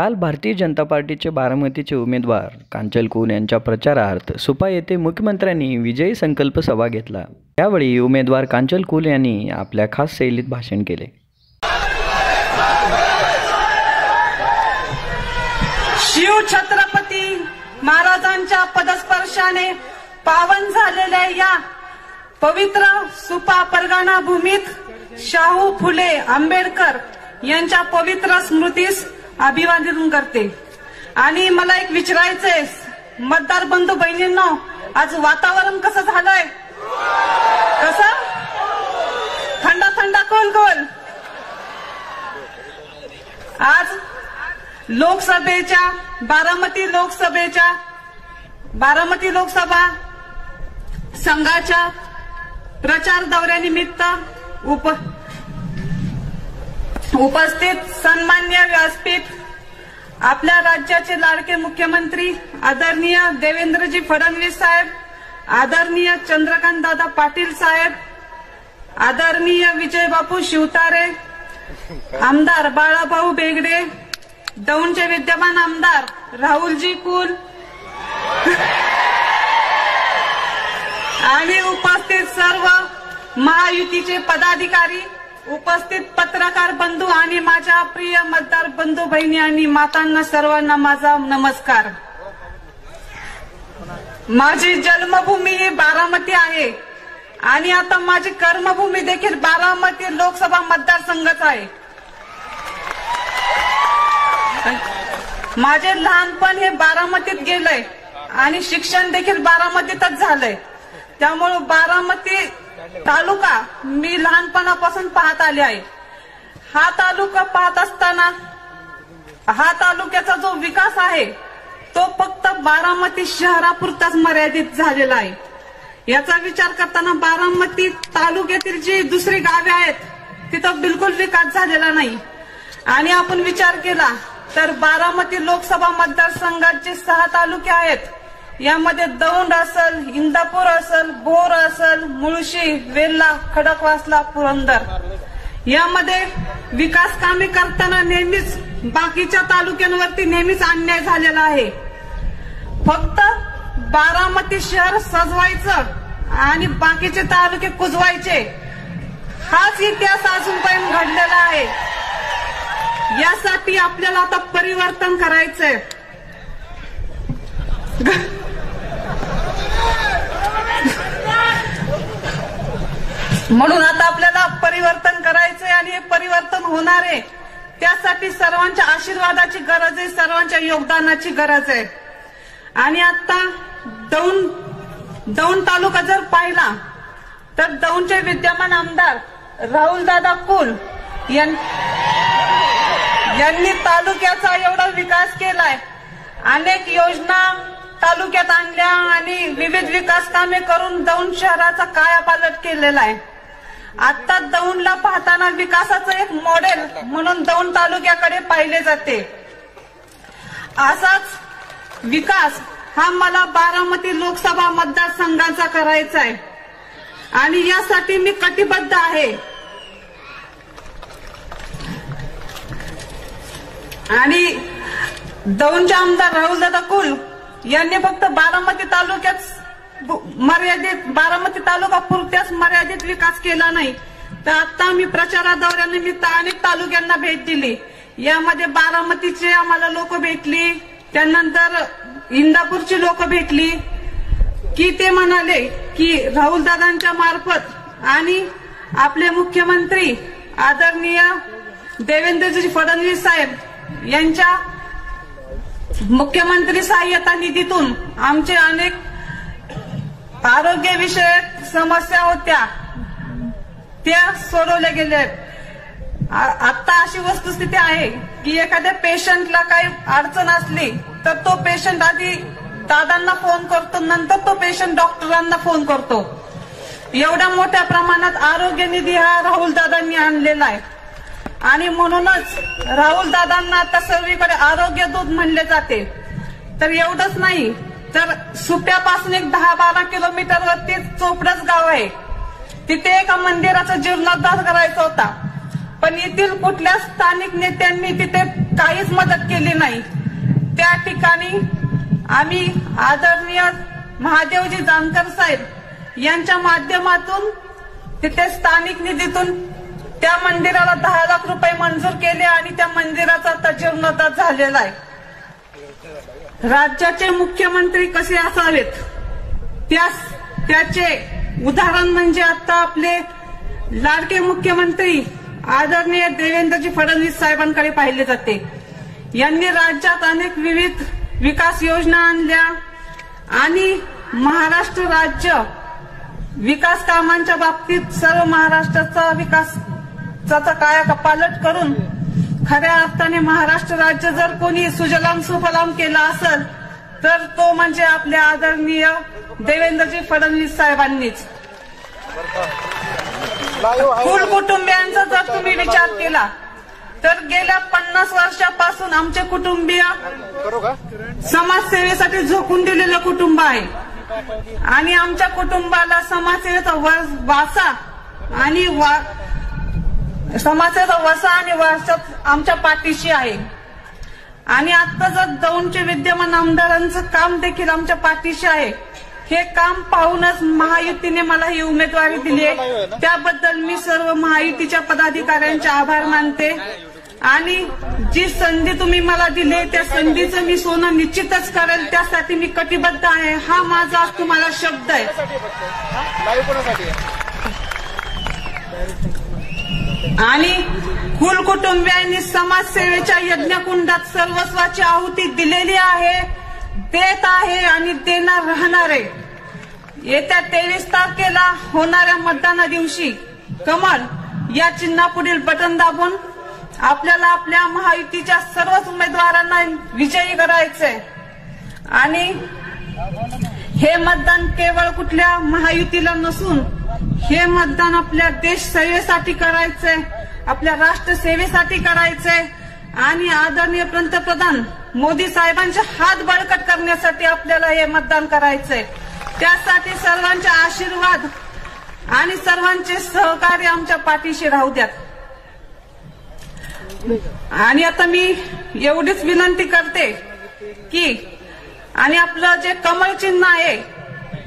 काल भारतीय जनता पार्टीचे बारामतीचे उमेदवार कांचन कुल यांच्या प्रचारार्थ सुपा येथे मुख्यमंत्र्यांनी विजयी संकल्प सभा घेतला। त्यावेळी उमेदवार कांचन कुल यांनी आपल्या खास शैलीत भाषण केले। शिव छत्रपती महाराजांच्या पदस्पर्शाने पावन झालेल्या या पवित्र सुपा परगणा भूमीत शाहू फुले आंबेडकर यांच्या पवित्र स्मृतीस अभिवादन करते। आणि मला एक विचारायचंय, मतदार बंधू बहिणींनो, आज वातावरण कसं झालंय? कसं थंड थंड कोल कोल? आज लोकसभेच्या बारामती लोकसभा संघाच्या प्रचार दौऱ्यानिमित्त उपस्थित सन्माननीय व्यासपीठ आपल्या राज्याचे लाडके मुख्यमंत्री आदरणीय देवेंद्रजी फडणवीस साहेब, आदरणीय चंद्रकांत दादा पाटील साहेब, आदरणीय विजयबापू शिवतारे, आमदार बाळाभाऊ बेगडे, दौंडचे विद्यमान आमदार राहुलजी कुल आणि उपस्थित सर्व महायुतीचे पदाधिकारी, उपस्थित पत्रकार बंधू आणि माझ्या प्रिय मतदार बंधू बहिणी आणि मातांना सर्वांना माझा नमस्कार। माझी जन्मभूमी ही बारामती आहे आणि आता माझी कर्मभूमी देखील बारामती लोकसभा मतदारसंघच आहे। माझे लहानपण हे बारामतीत गेलंय आणि शिक्षण देखील बारामतीतच झालंय। त्यामुळे बारामती तालुका मी लहानपणापासून पाहत आले आहे। हा तालुका पाहत असताना हा तालुक्याचा जो विकास आहे तो फक्त बारामती शहरापुरताच मर्यादित झालेला आहे। याचा विचार करताना बारामती तालुक्यातील जी दुसरी गावे आहेत तिथं बिलकुल विकास झालेला नाही। आणि आपण विचार केला तर बारामती लोकसभा मतदारसंघाचे 6 तालुके आहेत। यामध्ये दौंड असेल, इंदापूर असेल, भोर असेल, मुळशी, वेल्हा, खडकवासला, पुरंदर यामध्ये विकास कामे करताना नेहमीच बाकीच्या तालुक्यांवरती नेहमीच अन्याय झालेला आहे। फक्त बारामती शहर सजवायचं आणि बाकीचे तालुके कुजवायचे हाच इतिहास अजूनपर्यंत घडलेला आहे। यासाठी आपल्याला आता परिवर्तन करायचंय। म्हणून आता आपल्याला परिवर्तन करायचंय आणि हे परिवर्तन होणार आहे। त्यासाठी सर्वांच्या आशीर्वादाची गरज आहे, सर्वांच्या योगदानाची गरज आहे। आणि आता दौंड तालुका जर पाहिला तर दौंडचे विद्यमान आमदार राहुलदादा कुल यांनी तालुक्याचा एवढा विकास केलाय, अनेक योजना तालुक्यात आणल्या आणि विविध विकास कामे करून दौंड शहराचा कायापालट केलेला आहे। आता दौंडला पाहताना विकासाचं एक मॉडेल म्हणून दौंड तालुक्याकडे पाहिले जाते। असाच विकास हा मला बारामती लोकसभा मतदारसंघाचा करायचा आहे आणि यासाठी मी कटिबद्ध आहे। आणि दौंडचे आमदार राहुलदादा कुल यांनी फक्त बारामती तालुका पुरत्याच मर्यादित विकास केला नाही, तर आता मी प्रचारा दौऱ्यानिमित्त अनेक तालुक्यांना भेट दिली। यामध्ये बारामतीचे आम्हाला लोक भेटली, त्यानंतर इंदापूरची लोक भेटली की ते म्हणाले की राहुलदादांच्या मार्फत आणि आपले मुख्यमंत्री आदरणीय देवेंद्रजी फडणवीस साहेब यांच्या मुख्यमंत्री सहाय्यता निधीतून आमचे अनेक आरोग्यविषयक समस्या होत्या त्या सोडवल्या गेल्या आहेत। आता अशी वस्तुस्थिती आहे की एखाद्या पेशंटला काही अडचण असली तर तो पेशंट आधी दादांना फोन करतो, नंतर तो पेशंट डॉक्टरांना फोन करतो। एवढ्या मोठ्या प्रमाणात आरोग्य निधी हा राहुलदादांनी आणलेला आहे आणि म्हणूनच राहुलदादांना आता सर्वीकडे आरोग्य दूत म्हणले जाते। तर एवढंच नाही तर सुप्यापासून एक 10-12 किलोमीटरवरती चोपडच गाव आहे, तिथे एका मंदिराचा जीर्णोद्धार करायचा होता, पण येथील कुठल्या स्थानिक नेत्यांनी तिथे काहीच मदत केली नाही। त्या ठिकाणी आम्ही आदरणीय महादेवजी जानकर साहेब यांच्या माध्यमातून तिथे स्थानिक निधीतून त्या मंदिराला 10 लाख रुपये मंजूर केले आणि त्या मंदिराचा आता जीर्णोद्धार झालेला आहे। राज्याचे मुख्यमंत्री कसे असावेत त्याचे उदाहरण म्हणजे आता आपले लाडके मुख्यमंत्री आदरणीय देवेंद्रजी फडणवीस साहेबांकडे पाहिले जाते। यांनी राज्यात अनेक विविध विकास योजना आणल्या आणि महाराष्ट्र राज्य विकास कामांच्या बाबतीत सर्व महाराष्ट्राचा विकासाचा कायापालट करून खऱ्या अर्थाने महाराष्ट्र राज्य जर कोणी सुजलाम सुफलाम केला असेल तर तो म्हणजे आपल्या आदरणीय देवेंद्रजी फडणवीस साहेबांनीच। कुल कुटुंबियांचा जर तुम्ही विचार केला तर गेल्या 50 वर्षापासून आमचे कुटुंबीय समाजसेवेसाठी झोकून दिलेलं कुटुंब आहे आणि आमच्या कुटुंबाला समाजसेवेचा वारसा आणि समाजाचा वसा आणि वारसात आमच्या पाठीशी आहे। आणि आता जर दौंडचे विद्यमान आमदारांचं काम देखील आमच्या पाठीशी आहे। हे काम पाहूनच महायुतीने मला ही उमेदवारी दिली आहे, त्याबद्दल मी सर्व महायुतीच्या पदाधिकाऱ्यांचे आभार मानते। आणि जी संधी तुम्ही मला दिली त्या संधीचं मी सोनं निश्चितच करेल, त्यासाठी मी कटिबद्ध आहे। हा माझा आज तुम्हाला शब्द आहे। आणि कुल कुटुंबियांनी समाजसेवेच्या यज्ञकुंडात सर्वस्वाची आहुती दिलेली आहे, देत आहे आणि देणार राहणार आहे। येत्या 23 तारखेला होणाऱ्या मतदाना दिवशी कमळ या चिन्हापुढील बटन दाबून आपल्याला आपल्या महायुतीच्या सर्वच उमेदवारांना विजयी करायचंय। आणि हे मतदान केवळ कुठल्या महायुतीला नसून हे मतदान आपल्या देश सेवेसाठी करायचंय, आपल्या राष्ट्र सेवेसाठी करायचंय आणि आदरणीय पंतप्रधान मोदी साहेबांचे हात बळकट करण्यासाठी आपल्याला हे मतदान करायचंय। त्यासाठी सर्वांचे आशीर्वाद आणि सर्वांचे सहकार्य आमच्या पाठीशी राहू द्यात। आणि आता मी एवढीच विनंती करते की आणि आपलं जे कमळ चिन्ह आहे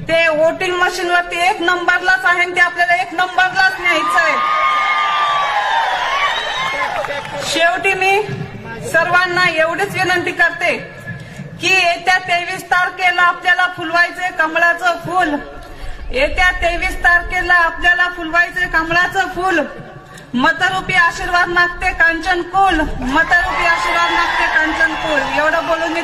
ते वोटिंग मशीनवरती 1 नंबरलाच आहे, ते आपल्याला 1 नंबरलाच न्यायचं आहे। शेवटी मी सर्वांना एवढीच विनंती करते की येत्या 23 तारखेला आपल्याला फुलवायचे कमळाचं फूल, येत्या 23 तारखेला आपल्याला फुलवायचे कमळाचं फूल। मतरूपी आशीर्वाद मागते कांचन कुल, मतरूपी आशीर्वाद मागते कांचन कुल। एवढं बोलून मी